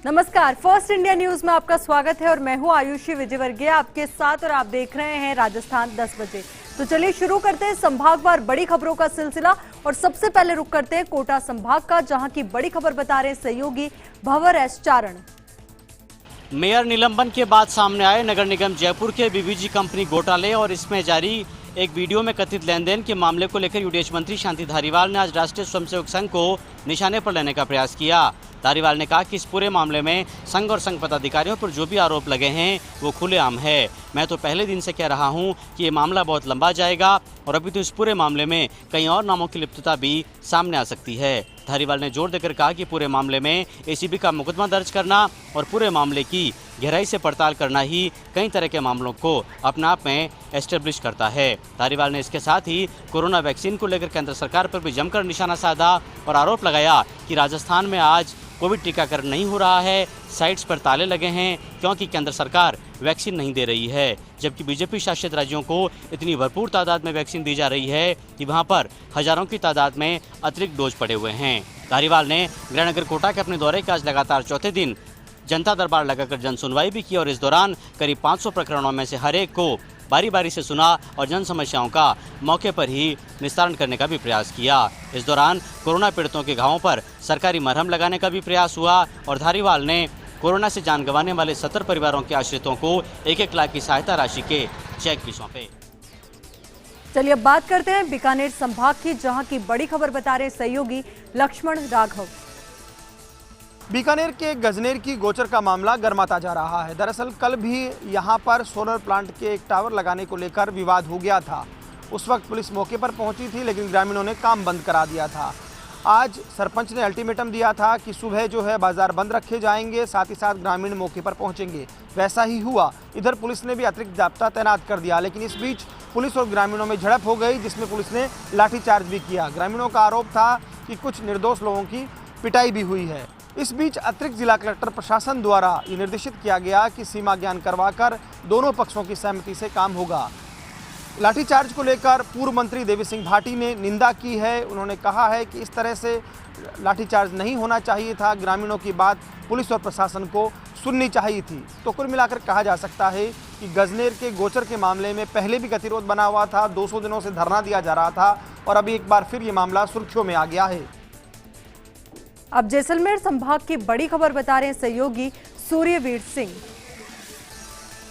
नमस्कार, first India news में आपका स्वागत है और मैं हूं आयुषी विजयवर्गीय आपके साथ और आप देख रहे हैं राजस्थान 10 बजे। तो चलिए शुरू करते हैं संभागवार बड़ी खबरों का सिलसिला और सबसे पहले रुक करते हैं कोटा संभाग का, जहां की बड़ी खबर बता रहे सहयोगी भंवर एस चारण। मेयर निलंबन के बाद सामने आए नगर निगम जयपुर के बीबीजी कंपनी घोटाले और इसमें जारी एक वीडियो में कथित लेन देन के मामले को लेकर यूडीएच मंत्री शांति धारीवाल ने आज राष्ट्रीय स्वयंसेवक संघ को निशाने पर लेने का प्रयास किया। धारीवाल ने कहा कि इस पूरे मामले में संघ और संघ पदाधिकारियों पर जो भी आरोप लगे हैं वो खुलेआम है। मैं तो पहले दिन से कह रहा हूं कि ये मामला बहुत लंबा जाएगा और अभी तो इस पूरे मामले में कई और नामों की लिप्तता भी सामने आ सकती है। धारीवाल ने जोर देकर कहा कि पूरे मामले में एसीबी का मुकदमा दर्ज करना और पूरे मामले की गहराई से पड़ताल करना ही कई तरह के मामलों को अपने आप में एस्टेब्लिश करता है। धारीवाल ने इसके साथ ही कोरोना वैक्सीन को लेकर केंद्र सरकार पर भी जमकर निशाना साधा और आरोप लगाया कि राजस्थान में आज कोविड टीकाकरण नहीं हो रहा है, साइट्स पर ताले लगे हैं क्योंकि केंद्र सरकार वैक्सीन नहीं दे रही है, जबकि बीजेपी शासित राज्यों को इतनी भरपूर तादाद में वैक्सीन दी जा रही है कि वहां पर हजारों की तादाद में अतिरिक्त डोज पड़े हुए हैं। धारीवाल ने गृहनगर कोटा के अपने दौरे के आज लगातार चौथे दिन जनता दरबार लगाकर जन सुनवाई भी की और इस दौरान करीब 500 प्रकरणों में से हर एक को बारी बारी से सुना और जन समस्याओं का मौके पर ही निस्तारण करने का भी प्रयास किया। इस दौरान कोरोना पीड़ितों के घावों पर सरकारी मरहम लगाने का भी प्रयास हुआ और धारीवाल ने कोरोना से जान गंवाने वाले 70 परिवारों के आश्रितों को 1-1 लाख की सहायता राशि के चेक भी सौंपे। चलिए अब बात करते हैं बीकानेर संभाग की, जहां की बड़ी खबर बता रहे सहयोगी लक्ष्मण राघव। बीकानेर के गजनेर की गोचर का मामला गर्माता जा रहा है। दरअसल कल भी यहां पर सोलर प्लांट के एक टावर लगाने को लेकर विवाद हो गया था। उस वक्त पुलिस मौके पर पहुंची थी, लेकिन ग्रामीणों ने काम बंद करा दिया था। आज सरपंच ने अल्टीमेटम दिया था कि सुबह जो है बाजार बंद रखे जाएंगे, साथ ही साथ ग्रामीण मौके पर पहुंचेंगे। वैसा ही हुआ। इधर पुलिस ने भी अतिरिक्त जाब्ता तैनात कर दिया, लेकिन इस बीच पुलिस और ग्रामीणों में झड़प हो गई, जिसमें पुलिस ने लाठीचार्ज भी किया। ग्रामीणों का आरोप था कि कुछ निर्दोष लोगों की पिटाई भी हुई है। इस बीच अतिरिक्त जिला कलेक्टर प्रशासन द्वारा ये निर्देशित किया गया कि सीमा ज्ञान करवाकर दोनों पक्षों की सहमति से काम होगा। लाठीचार्ज को लेकर पूर्व मंत्री देवी सिंह भाटी ने निंदा की है। उन्होंने कहा है कि इस तरह से लाठीचार्ज नहीं होना चाहिए था, ग्रामीणों की बात पुलिस और प्रशासन को सुननी चाहिए थी। तो कुल मिलाकर कहा जा सकता है कि गजनेर के गोचर के मामले में पहले भी गतिरोध बना हुआ था, 200 दिनों से धरना दिया जा रहा था और अभी एक बार फिर ये मामला सुर्खियों में आ गया है। अब जैसलमेर संभाग की बड़ी खबर बता रहे हैं सहयोगी सूर्यवीर सिंह।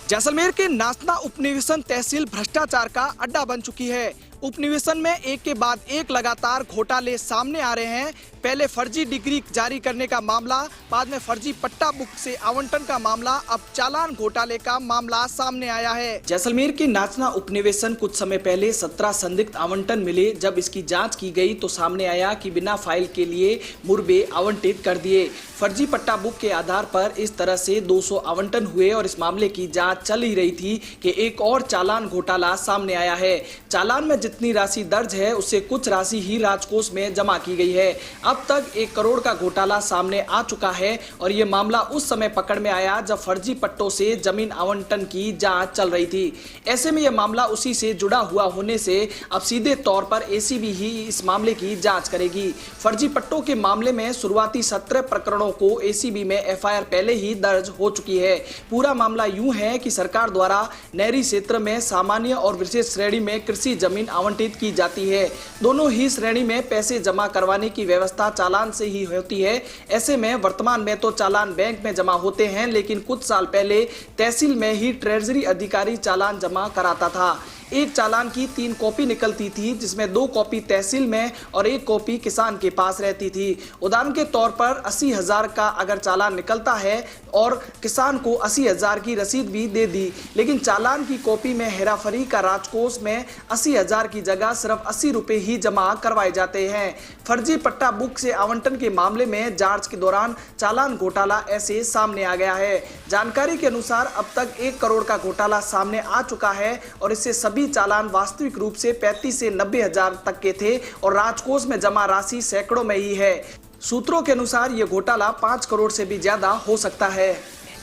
जैसलमेर के नासना उपनिवेशन तहसील भ्रष्टाचार का अड्डा बन चुकी है। उपनिवेशन में एक के बाद एक लगातार घोटाले सामने आ रहे हैं। पहले फर्जी डिग्री जारी करने का मामला, बाद में फर्जी पट्टा बुक से आवंटन का मामला, अब चालान घोटाले का मामला सामने आया है। जैसलमेर के नाचना उपनिवेशन कुछ समय पहले 17 संदिग्ध आवंटन मिले। जब इसकी जांच की गई तो सामने आया कि बिना फाइल के लिए मुरबे आवंटित कर दिए। फर्जी पट्टा बुक के आधार पर इस तरह से 200 आवंटन हुए और इस मामले की जाँच चल ही रही थी कि एक और चालान घोटाला सामने आया है। चालान में जितनी राशि दर्ज है उससे कुछ राशि ही राजकोष में जमा की गई है। अब तक 1 करोड़ का घोटाला सामने आ चुका है और ये मामला उस समय पकड़ में आया जब फर्जी पट्टों से जमीन आवंटन की जांच चल रही थी। ऐसे में यह मामला उसी से जुड़ा हुआ होने से अब सीधे तौर पर एसीबी ही इस मामले की जांच करेगी। फर्जी पट्टों के मामले में शुरुआती 17 प्रकरणों को एसीबी में एफआईआर पहले ही दर्ज हो चुकी है। पूरा मामला यूं है कि सरकार द्वारा नहरी क्षेत्र में सामान्य और विशेष श्रेणी में कृषि जमीन आवंटित की जाती है। दोनों ही श्रेणी में पैसे जमा करवाने की व्यवस्था चालान से ही होती है। ऐसे में वर्तमान में तो चालान बैंक में जमा होते हैं, लेकिन कुछ साल पहले तहसील में ही ट्रेजरी अधिकारी चालान जमा कराता था। एक चालान की 3 कॉपी निकलती थी, जिसमें 2 कॉपी तहसील में और 1 कॉपी किसान के पास रहती थी। उदाहरण के तौर पर 80,000 का अगर चालान निकलता है और किसान को 80,000 की रसीद भी दे दी, लेकिन चालान की कॉपी में हेराफेरी का राजकोष में 80,000 की जगह सिर्फ 80 रुपये ही जमा करवाए जाते हैं। फर्जी पट्टा बुक से आवंटन के मामले में जांच के दौरान चालान घोटाला ऐसे सामने आ गया है। जानकारी के अनुसार अब तक 1 करोड़ का घोटाला सामने आ चुका है और इससे सभी चालान वास्तविक रूप से 35 से 90,000 तक के थे और राजकोष में जमा राशि सैकड़ों में ही है। सूत्रों के अनुसार यह घोटाला 5 करोड़ से भी ज्यादा हो सकता है।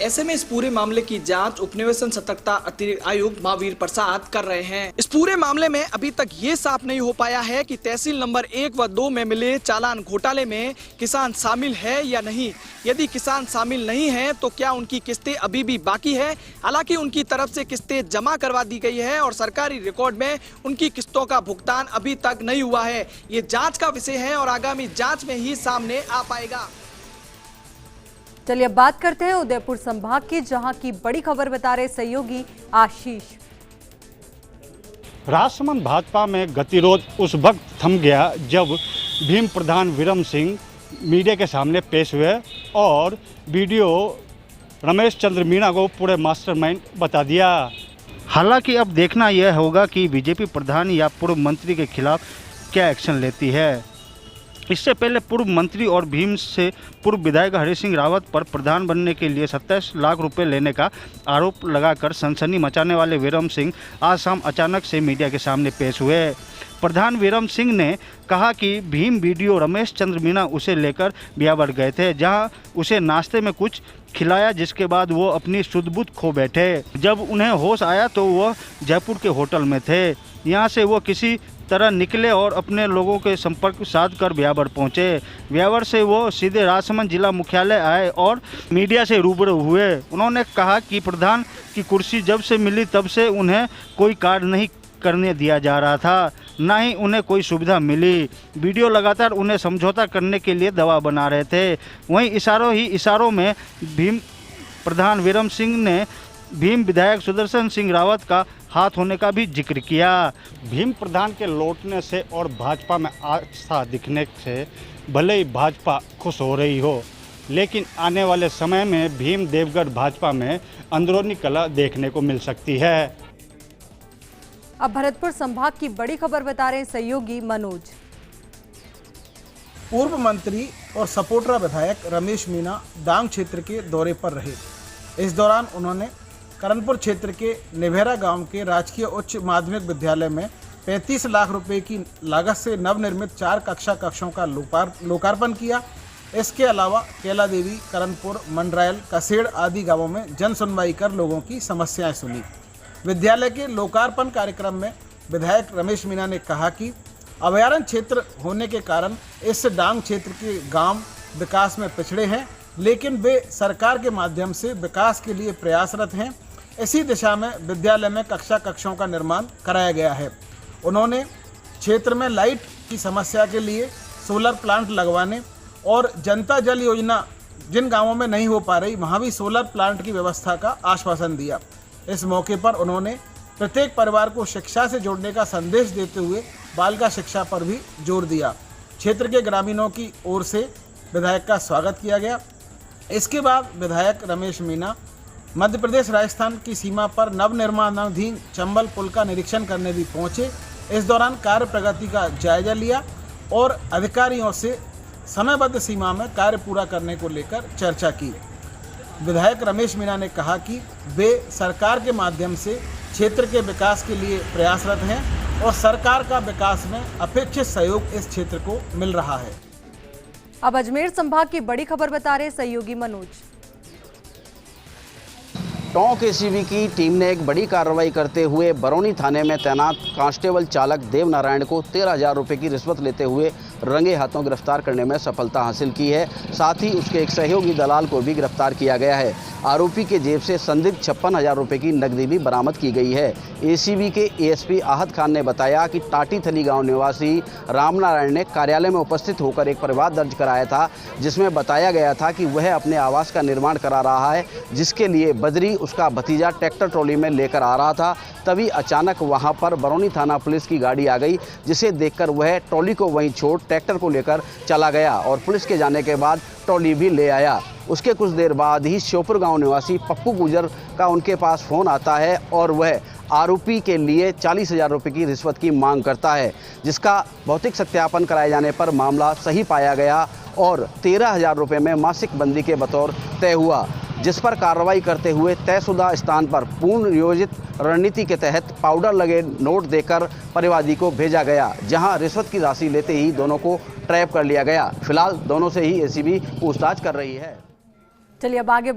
ऐसे में इस पूरे मामले की जांच उपनिवेशन सतर्कता अतिरिक्त आयुक्त महावीर प्रसाद कर रहे हैं। इस पूरे मामले में अभी तक ये साफ नहीं हो पाया है कि तहसील नंबर 1 व 2 में मिले चालान घोटाले में किसान शामिल है या नहीं। यदि किसान शामिल नहीं है तो क्या उनकी किस्तें अभी भी बाकी है? हालांकि उनकी तरफ से किस्तें जमा करवा दी गई है और सरकारी रिकॉर्ड में उनकी किस्तों का भुगतान अभी तक नहीं हुआ है। ये जांच का विषय है और आगामी जांच में ही सामने आ पाएगा। चलिए अब बात करते हैं उदयपुर संभाग की, जहां की बड़ी खबर बता रहे सहयोगी आशीष। राजसमंद भाजपा में गतिरोध उस वक्त थम गया जब भीम प्रधान विरम सिंह मीडिया के सामने पेश हुए और वीडियो रमेश चंद्र मीणा को पूरे मास्टरमाइंड बता दिया। हालांकि अब देखना यह होगा कि बीजेपी प्रधान या पूर्व मंत्री के खिलाफ क्या एक्शन लेती है। इससे पहले पूर्व मंत्री और भीम से पूर्व विधायक हरि सिंह रावत पर प्रधान बनने के लिए 27 लाख रुपए लेने का आरोप लगाकर सनसनी मचाने वाले विरम सिंह आज शाम अचानक से मीडिया के सामने पेश हुए। प्रधान विरम सिंह ने कहा कि भीम वीडियो रमेश चंद्र मीणा उसे लेकर ब्यावर गए थे, जहां उसे नाश्ते में कुछ खिलाया, जिसके बाद वो अपनी सुध-बुध खो बैठे। जब उन्हें होश आया तो वह जयपुर के होटल में थे। यहाँ से वो किसी तरह निकले और अपने लोगों के संपर्क साध कर ब्यावर पहुँचे। ब्यावर से वो सीधे राजसमंद जिला मुख्यालय आए और मीडिया से रूबरू हुए। उन्होंने कहा कि प्रधान की कुर्सी जब से मिली तब से उन्हें कोई कार्य नहीं करने दिया जा रहा था, ना ही उन्हें कोई सुविधा मिली। वीडियो लगातार उन्हें समझौता करने के लिए दबाव बना रहे थे। वहीं इशारों में भीम प्रधान विरम सिंह ने भीम विधायक सुदर्शन सिंह रावत का हाथ होने का भी जिक्र किया। भीम प्रधान के लौटने से और भाजपा में आस्था दिखने से भले ही भाजपा खुश हो रही हो, लेकिन आने वाले समय में भीम देवगढ़ भाजपा में अंदरूनी कलह देखने को मिल सकती है। अब भरतपुर संभाग की बड़ी खबर बता रहे हैं सहयोगी मनोज। पूर्व मंत्री और सपोटरा विधायक रमेश मीणा डांग क्षेत्र के दौरे पर रहे। इस दौरान उन्होंने करनपुर क्षेत्र के निभेरा गांव के राजकीय उच्च माध्यमिक विद्यालय में 35 लाख रुपए की लागत से नवनिर्मित 4 कक्षों का लोकार्पण किया। इसके अलावा केला देवी, करनपुर, मंडरायल, कसेड़ आदि गांवों में जन सुनवाई कर लोगों की समस्याएं सुनी। विद्यालय के लोकार्पण कार्यक्रम में विधायक रमेश मीणा ने कहा कि अभयारण्य क्षेत्र होने के कारण इस डांग क्षेत्र के गांव विकास में पिछड़े हैं, लेकिन वे सरकार के माध्यम से विकास के लिए प्रयासरत हैं। इसी दिशा में विद्यालय में कक्षों का निर्माण कराया गया है। उन्होंने क्षेत्र में लाइट की समस्या के लिए सोलर प्लांट लगवाने और जनता जल योजना जिन गांवों में नहीं हो पा रही वहां भी सोलर प्लांट की व्यवस्था का आश्वासन दिया। इस मौके पर उन्होंने प्रत्येक परिवार को शिक्षा से जोड़ने का संदेश देते हुए बालिका शिक्षा पर भी जोर दिया। क्षेत्र के ग्रामीणों की ओर से विधायक का स्वागत किया गया। इसके बाद विधायक रमेश मीणा मध्य प्रदेश राजस्थान की सीमा पर नवनिर्माणाधीन चंबल पुल का निरीक्षण करने भी पहुंचे। इस दौरान कार्य प्रगति का जायजा लिया और अधिकारियों से समयबद्ध सीमा में कार्य पूरा करने को लेकर चर्चा की। विधायक रमेश मीणा ने कहा कि वे सरकार के माध्यम से क्षेत्र के विकास के लिए प्रयासरत हैं और सरकार का विकास में अपेक्षित सहयोग इस क्षेत्र को मिल रहा है। अब अजमेर संभाग की बड़ी खबर बता रहे सहयोगी मनोज। टोंक एसीबी की टीम ने एक बड़ी कार्रवाई करते हुए बरौनी थाने में तैनात कांस्टेबल चालक देवनारायण को 13,000 रुपये की रिश्वत लेते हुए रंगे हाथों गिरफ्तार करने में सफलता हासिल की है। साथ ही उसके एक सहयोगी दलाल को भी गिरफ्तार किया गया है। आरोपी के जेब से संदिग्ध 56,000 रुपये की नकदी भी बरामद की गई है। एसीबी के एएसपी आहत खान ने बताया कि टाटीथली गांव निवासी रामनारायण ने कार्यालय में उपस्थित होकर एक परिवाद दर्ज कराया था, जिसमें बताया गया था कि वह अपने आवास का निर्माण करा रहा है, जिसके लिए बद्री उसका भतीजा ट्रैक्टर ट्रॉली में लेकर आ रहा था। तभी अचानक वहां पर बरौनी थाना पुलिस की गाड़ी आ गई, जिसे देखकर वह ट्रॉली को वहीं छोड़ ट्रैक्टर को लेकर चला गया और पुलिस के जाने के बाद ट्रॉली भी ले आया। उसके कुछ देर बाद ही श्योपुर गांव निवासी पप्पू गुजर का उनके पास फ़ोन आता है और वह आरोपी के लिए 40,000 रुपये की रिश्वत की मांग करता है, जिसका भौतिक सत्यापन कराए जाने पर मामला सही पाया गया और 13,000 रुपये में मासिक बंदी के बतौर तय हुआ, जिस पर कार्रवाई करते हुए तयशुदा स्थान पर पूर्ण नियोजित रणनीति के तहत पाउडर लगे नोट देकर परिवादी को भेजा गया, जहां रिश्वत की राशि लेते ही दोनों को ट्रैप कर लिया गया। फिलहाल दोनों से ही एसीबी पूछताछ कर रही है। चलिए अब आगे